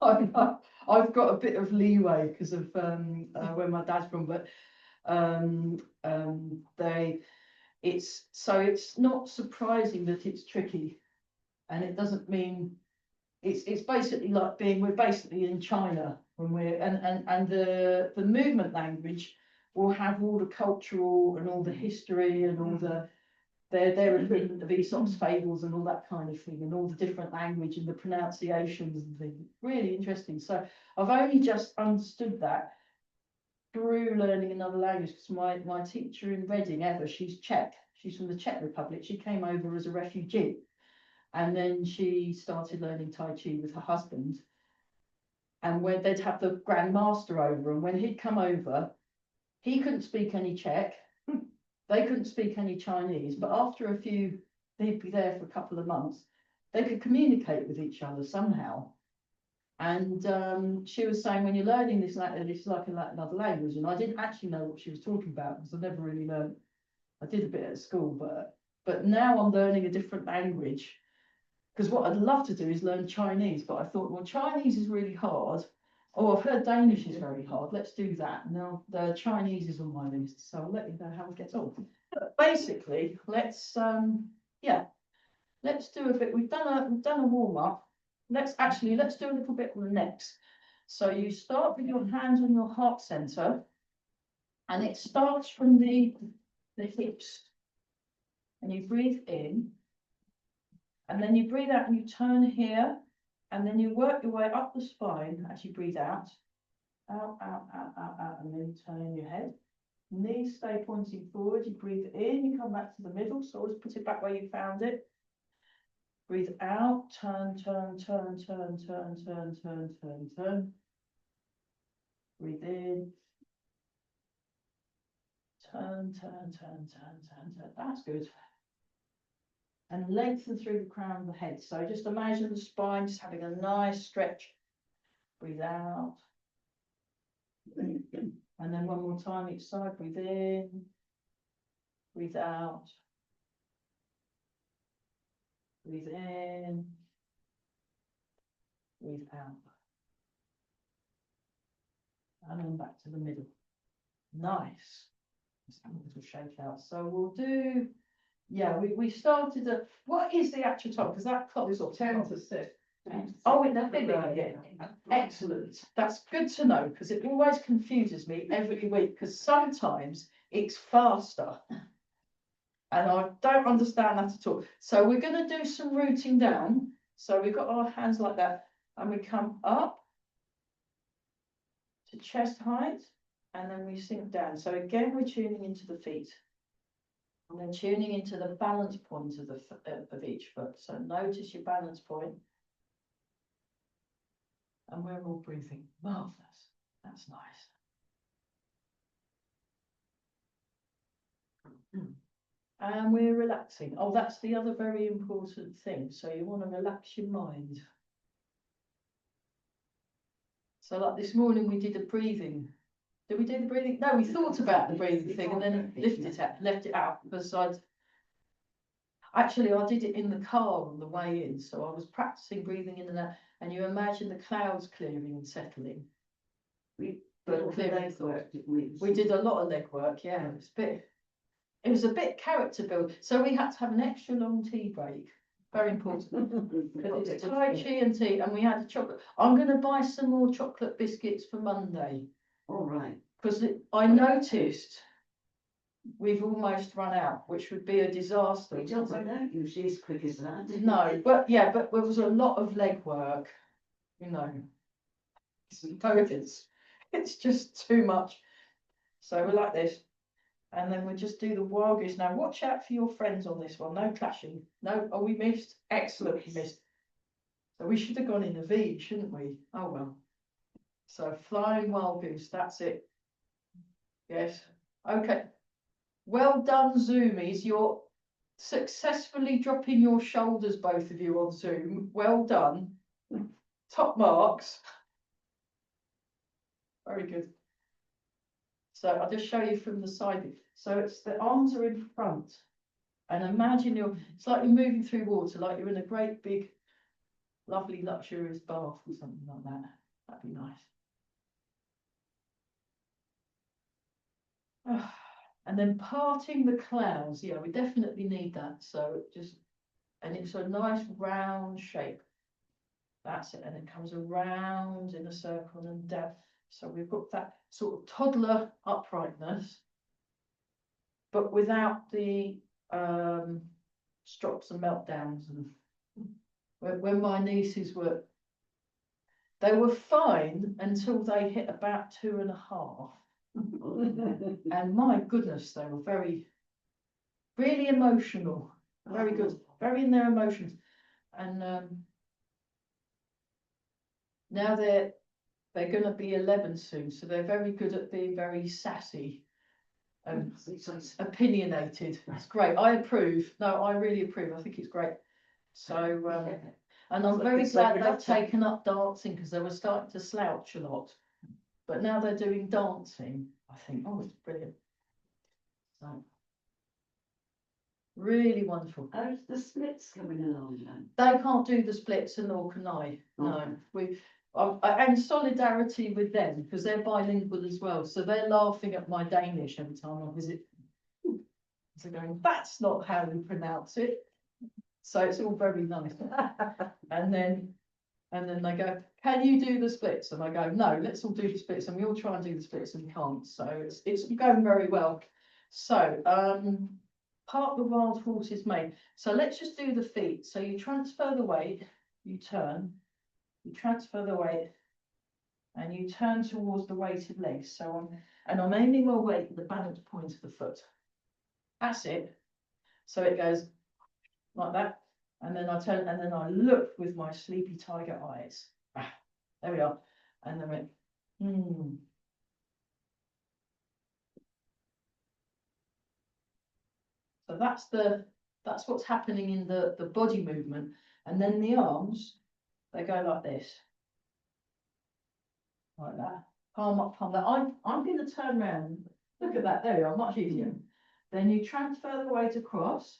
I've got a bit of leeway because of where my dad's from, but it's not surprising that it's tricky, and it doesn't mean it's basically like we're basically in China when we're, and the movement language will have all the cultural and all the history and all the, their equivalent of Aesop's fables and all that kind of thing, and all the different language and the pronunciations and things. Really interesting. So I've only just understood that through learning another language, because my teacher in Reading, Eva, she's Czech. She's from the Czech Republic. She came over as a refugee, and then she started learning Tai Chi with her husband. And when they'd have the Grand Master over, and when he'd come over, he couldn't speak any Czech. They couldn't speak any Chinese, but after a few, they'd be there for a couple of months, they could communicate with each other somehow. And she was saying, when you're learning this language, it's like another language. And I didn't actually know what she was talking about, because I never really learned. I did a bit at school, but now I'm learning a different language. Because what I'd love to do is learn Chinese, but I thought, well, Chinese is really hard. Oh, I've heard Danish is very hard. Let's do that. Now the Chinese is on my list, so I'll let you know how it gets on. But basically, let's do a bit. We've done a warm up. Let's do a little bit on the necks. So you start with your hands on your heart center, and it starts from the hips, and you breathe in, and then you breathe out and you turn here, and then you work your way up the spine as you breathe out, out, and then turn your head. Knees stay pointing forward, you breathe in, you come back to the middle, so always put it back where you found it. Breathe out, turn. Breathe in. Turn. That's good. And lengthen through the crown of the head. So just imagine the spine just having a nice stretch. Breathe out. And then one more time each side. Breathe in. Breathe out. Breathe in. Breathe out. And then back to the middle. Nice. Just have a little shake out. So we'll do, we started at, what is the actual time? Because that clock is 10 to 6. Oh, in the figure, yeah. Excellent. That's good to know, because it always confuses me every week, because sometimes it's faster. And I don't understand that at all. So we're going to do some rooting down. So we've got our hands like that, and we come up to chest height, and then we sink down. So again, we're tuning into the feet, and then tuning into the balance point of each foot. So notice your balance point, and we're all breathing. Marvelous. That's nice. And we're relaxing. Oh, that's the other very important thing. So you want to relax your mind. So like this morning we did a breathing. Did we do the breathing? No, we thought about the breathing thing and then left it out, because I did it in the car on the way in. So I was practicing breathing in and out, and you imagine the clouds clearing and settling. We did a lot of leg work, yeah. It was a bit character build. So we had to have an extra long tea break. Very important. Because it's Tai Chi and tea, and we had a chocolate. I'm going to buy some more chocolate biscuits for Monday. All right. Because I noticed we've almost run out, which would be a disaster. It doesn't know usually as quick as that. No, but there was a lot of leg work, it's just too much. So we're like this. And then we'll just do the wildest. Now watch out for your friends on this one. No clashing. No, we missed. Excellent, we missed. So we should have gone in a V, shouldn't we? Oh well. So flying wild goose, that's it. Yes. Okay. Well done, Zoomies. You're successfully dropping your shoulders, both of you, on Zoom. Well done. Top marks. Very good. So I'll just show you from the side. So it's the arms are in front, and imagine it's like you're moving through water, like you're in a great big, lovely, luxurious bath or something like that. That'd be nice. And then parting the clouds. Yeah, we definitely need that. So and it's a nice round shape. That's it, and it comes around in a circle and down. So we've got that sort of toddler uprightness, but without the strops and meltdowns. And when my nieces were, they were fine until they hit about 2.5. And my goodness, they were really emotional, very good, very in their emotions. And now they're going to be 11 soon, so they're very good at being very sassy and opinionated. It's great. I approve. No, I really approve. I think it's great. So, and I'm very glad they've taken up dancing, because they were starting to slouch a lot. But now they're doing dancing. I think, oh, it's brilliant. So, really wonderful. How's the splits coming along then? They can't do the splits, and nor can I. No, and solidarity with them, because they're bilingual as well. So they're laughing at my Danish every time I visit. So going, that's not how we pronounce it. So it's all very nice. And then they go, can you do the splits? And I go, no, let's all do the splits. And we all try and do the splits, and we can't. So it's going very well. So part the wild horse's mane. So let's just do the feet. So you transfer the weight, you turn, you transfer the weight, and you turn towards the weighted legs. So I'm aiming my weight at the balance point of the foot. That's it. So it goes like that, and then I turn, and then I look with my sleepy tiger eyes. There we are. And then So that's what's happening in the body movement. And then the arms, they go like this. Like that. Palm up, palm down. I'm going to turn around. Look at that. There we are. Much easier. Then you transfer the weight across,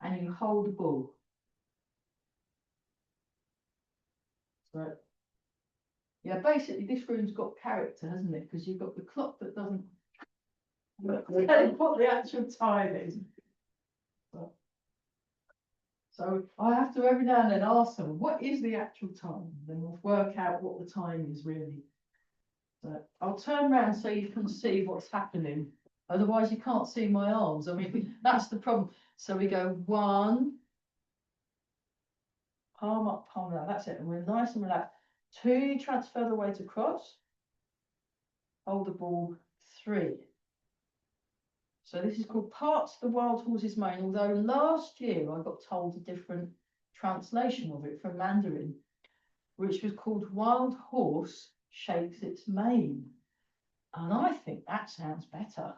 and you hold the ball. So, yeah, basically this room's got character, hasn't it? Because you've got the clock that doesn't tell you what the actual time is. So I have to every now and then ask them, what is the actual time? Then we'll work out what the time is really. So I'll turn around so you can see what's happening. Otherwise you can't see my arms. I mean, that's the problem. So we go 1, palm up, palm down. That's it. And we're nice and relaxed. 2, transfer the weight across. Hold the ball. 3. So this is called Parts the Wild Horse's Mane, although last year I got told a different translation of it from Mandarin, which was called Wild Horse Shakes Its Mane. And I think that sounds better.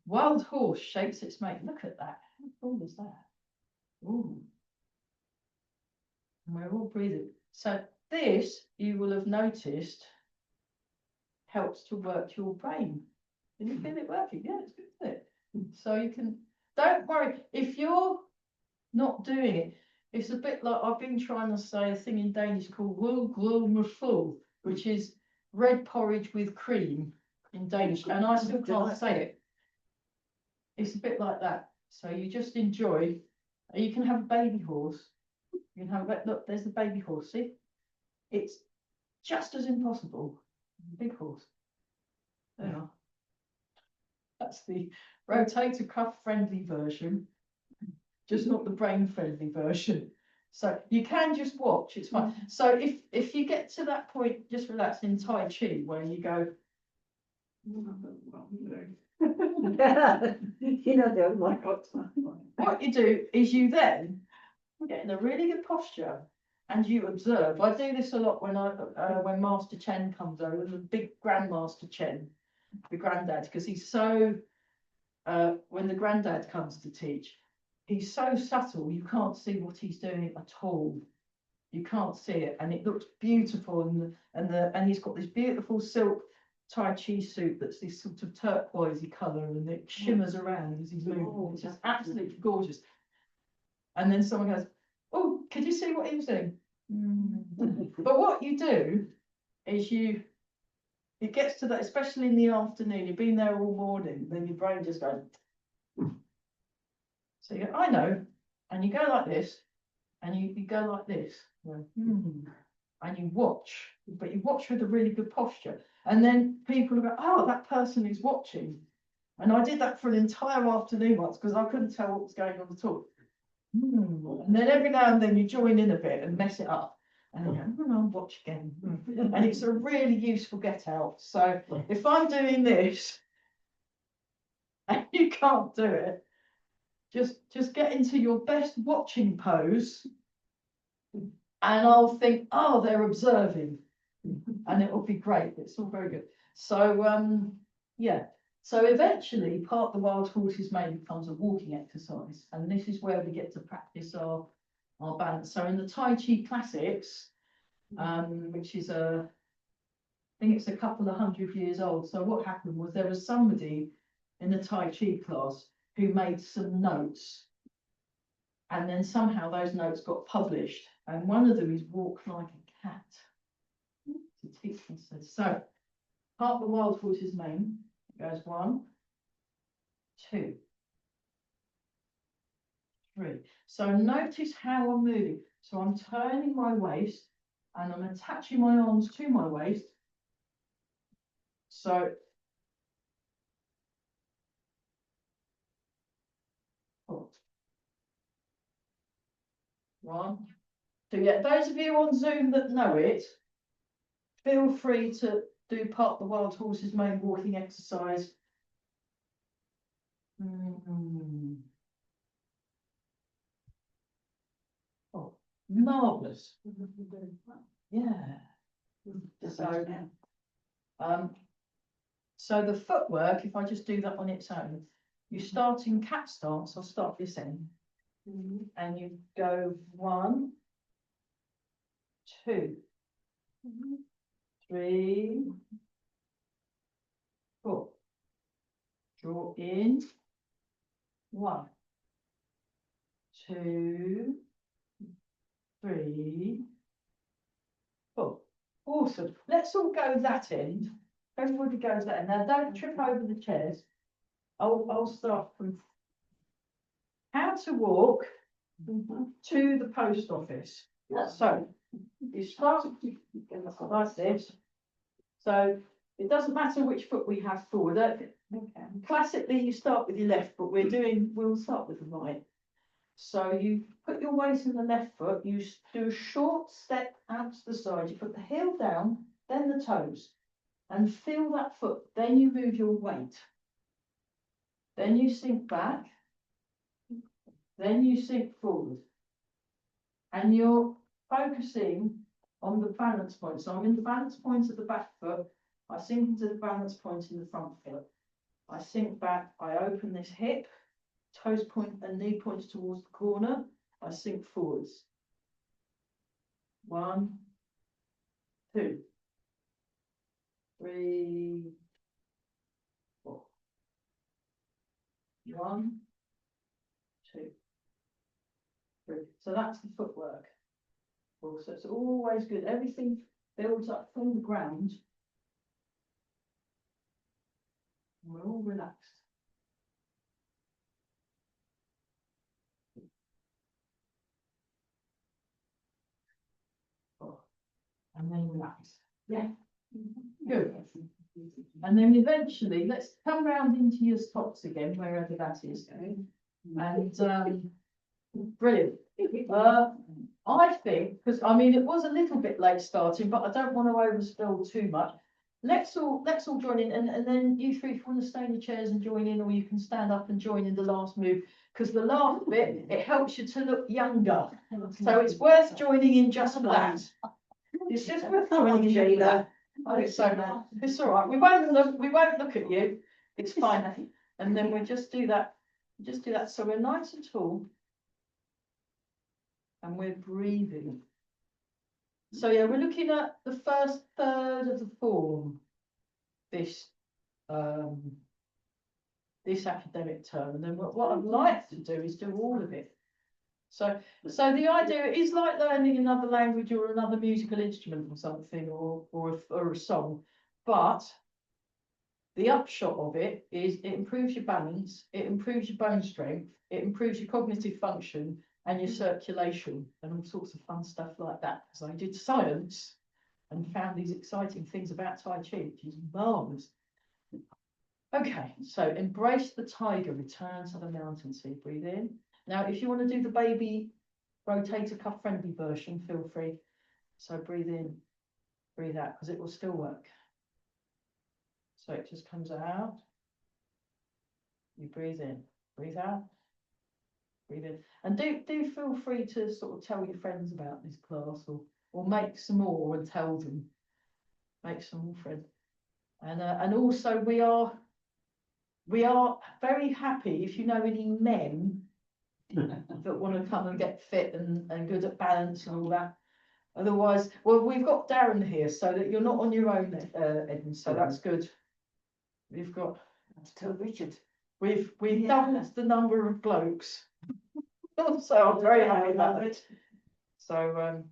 Wild Horse Shakes Its Mane. Look at that. How cool is that? Ooh. And we're all breathing. So this, you will have noticed, helps to work your brain. Can you feel it working? Yeah, it's good, isn't it? So you can, don't worry, if you're not doing it, it's a bit like I've been trying to say a thing in Danish called Wool, which is red porridge with cream in Danish, and I still can't say it. It's a bit like that. So you just enjoy. You can have a baby horse. You can have a, look, there's the baby horse, see? It's just as impossible as a big horse. There you are. That's the rotator cuff friendly version, just not the brain friendly version. So you can just watch, it's fine. So if you get to that point, just relax in Tai Chi, where you go, what you do is you then get in a really good posture and you observe. I do this a lot when Master Chen comes over, the big Grandmaster Chen, the granddad, because he's so, when the granddad comes to teach, he's so subtle, you can't see what he's doing at all. You can't see it, and it looks beautiful, and he's got this beautiful silk Tai Chi suit that's this sort of turquoisey colour, and it shimmers around as he's moving. It's just absolutely gorgeous. And then someone goes, "Oh, could you see what he was doing?" But what you do is it gets to that, especially in the afternoon, you've been there all morning, then your brain just goes. So you go, I know, and you go like this, and you go like this, you know, and you watch, but you watch with a really good posture. And then people go, oh, that person is watching. And I did that for an entire afternoon once because I couldn't tell what was going on at all. And then every now and then you join in a bit and mess it up. And then you go, I'll watch again. And it's a really useful get out. So if I'm doing this and you can't do it, just get into your best watching pose. And I'll think, oh, they're observing. And it'll be great. It's all very good. So yeah. So eventually part the wild horse's mane becomes a walking exercise. And this is where we get to practice our balance. So in the Tai Chi classics, which is I think it's a couple of 100 years old. So what happened was there was somebody in the Tai Chi class who made some notes. And then somehow those notes got published. And one of them is walk like a cat. To teach us this. So part the wild horse's mane. It goes 1, 2, 3. So notice how I'm moving. So I'm turning my waist and I'm attaching my arms to my waist. So 4. 1. So yeah, those of you on Zoom that know it, feel free to do part the wild horse's mane walking exercise. Oh, marvelous. Yeah. So the footwork, if I just do that on its own, you start in cat stance. I'll start this end, and you go 1, 2, 3, 4. Draw in. 1, 2, 3, 4. Awesome. Let's all go that end. Everybody goes that end. Now don't trip over the chairs. I'll start from how to walk to the post office. So you start like this. So it doesn't matter which foot we have forward. Classically, you start with your left, but we'll start with the right. So you put your weight in the left foot, you do a short step out to the side, you put the heel down, then the toes, and feel that foot, then you move your weight. Then you sink back, then you sink forward. And you're focusing on the balance point. So I'm in the balance point of the back foot, I sink into the balance point in the front foot. I sink back, I open this hip, toes point and knee points towards the corner, I sink forwards. 1, 2, 3, 4. 1, 2, 3. So that's the footwork. So it's always good. Everything builds up from the ground. We're all relaxed. And then relax. Yeah. Good. And then eventually, let's come round into your stops again, wherever that is. And brilliant. I think, because I mean, it was a little bit late starting, but I don't want to overspill too much. Let's all join in, and then you three, if you want to stay in your chairs and join in, or you can stand up and join in the last move, because the last bit, it helps you to look younger. So it's worth joining in just for that. It's just worth joining in for that. So it's all right. We won't look at you. It's fine. And then we just do that. So we're nice and tall. And we're breathing. So yeah, we're looking at the first third of the form this academic term, and then what I'd like to do is do all of it. So the idea is like learning another language or another musical instrument or something, or a song, but the upshot of it is it improves your balance, it improves your bone strength, it improves your cognitive function, and your circulation and all sorts of fun stuff like that. So I did science and found these exciting things about Tai Chi, which is marvelous. Okay, so embrace the tiger, return to the mountain. So you breathe in. Now, if you want to do the baby rotator cuff friendly version, feel free. So breathe in, breathe out, because it will still work. So it just comes out. You breathe in, breathe out, breathe in. And do feel free to sort of tell your friends about this class, or make some more and tell them. Make some more friends. And also we are very happy if you know any men that want to come and get fit and good at balance and all that. Otherwise, well, we've got Darren here, so that you're not on your own, Edmund, so that's good. We've got, Tell Richard. we've Yeah. doubled the number of blokes. So I'm very happy about it. So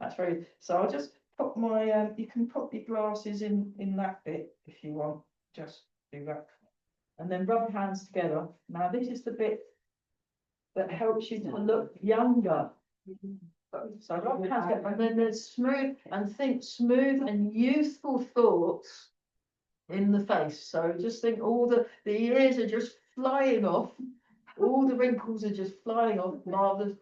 that's very, so I'll just put my, you can put your glasses in that bit if you want, just do that. And then rub your hands together. Now this is the bit that helps you to look younger. So rub your hands together, and then there's smooth, and think smooth and youthful thoughts in the face. So just think all the ears are just flying off, all the wrinkles are just flying off, marvelous.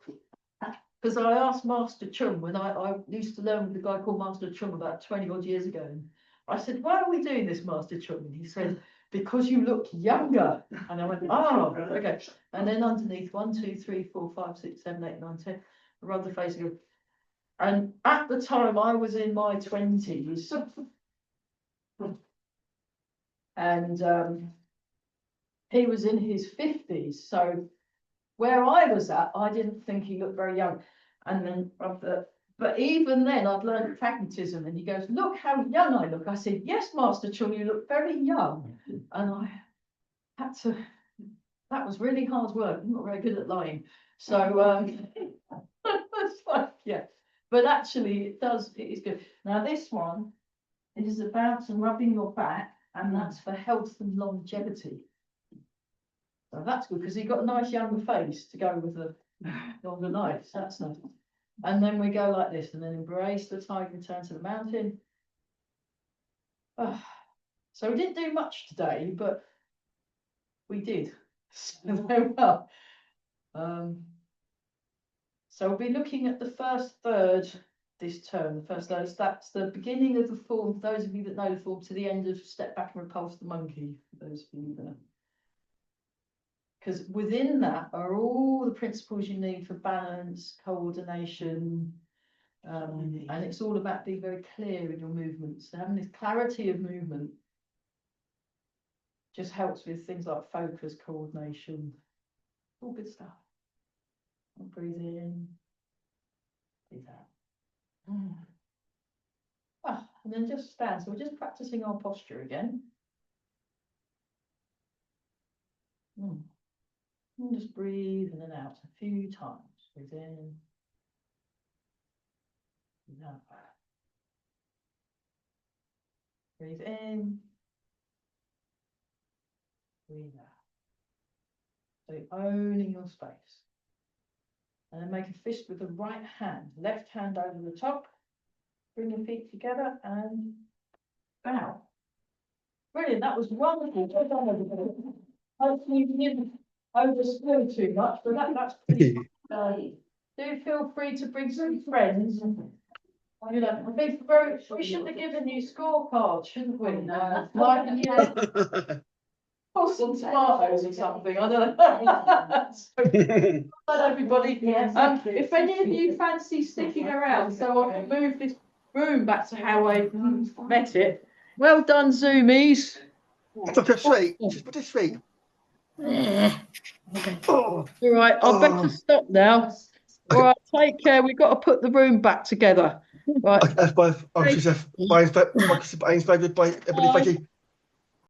Because I asked Master Chung when I used to learn with a guy called Master Chung about 20 odd years ago. And I said, why are we doing this, Master Chung? And he said, because you look younger. And I went, oh, okay. And then underneath 1, 2, 3, 4, 5, 6, 7, 8, 9, 10. Rub the face again. And at the time I was in my 20s. And he was in his 50s. So where I was at, I didn't think he looked very young. And then, but even then I'd learned pragmatism, and he goes, look how young I look. I said, yes, Master Chung, you look very young. And I had to, that was really hard work. I'm not very good at lying. So, it's like, yeah, but actually it is good. Now this one is about rubbing your back, and that's for health and longevity. So that's good, because you've got a nice younger face to go with the longer life. So that's nice. And then we go like this, and then embrace the tiger, return to the mountain. So we didn't do much today, but we did. So very well. So we'll be looking at the first third this term. The first third, that's the beginning of the form. For those of you that know the form, to the end of Step Back and Repulse the Monkey. For those of you that. Because within that are all the principles you need for balance, coordination, and it's all about being very clear in your movements. So having this clarity of movement just helps with things like focus, coordination, all good stuff. And breathe in, breathe out. And then just stand. So we're just practicing our posture again. And just breathe in and out a few times. Breathe in. Breathe out. Breathe in. Breathe out. So owning your space. And then make a fist with the right hand. Left hand over the top. Bring your feet together and bow. Brilliant. That was wonderful. Well done, everybody. Hopefully you didn't overspill too much, but that's pretty do feel free to bring some friends. You know, we should have given you scorecards, shouldn't we? Like, or some tomatoes or something, I don't know. So, everybody, if any of you fancy sticking around, so I can move this room back to how I met it. Well done, Zoomies. Just put feet. Just put his feet. All right, I better stop now. All right, take care. We've got to put the room back together. Right. That's by, I'm just, by everybody, thank you.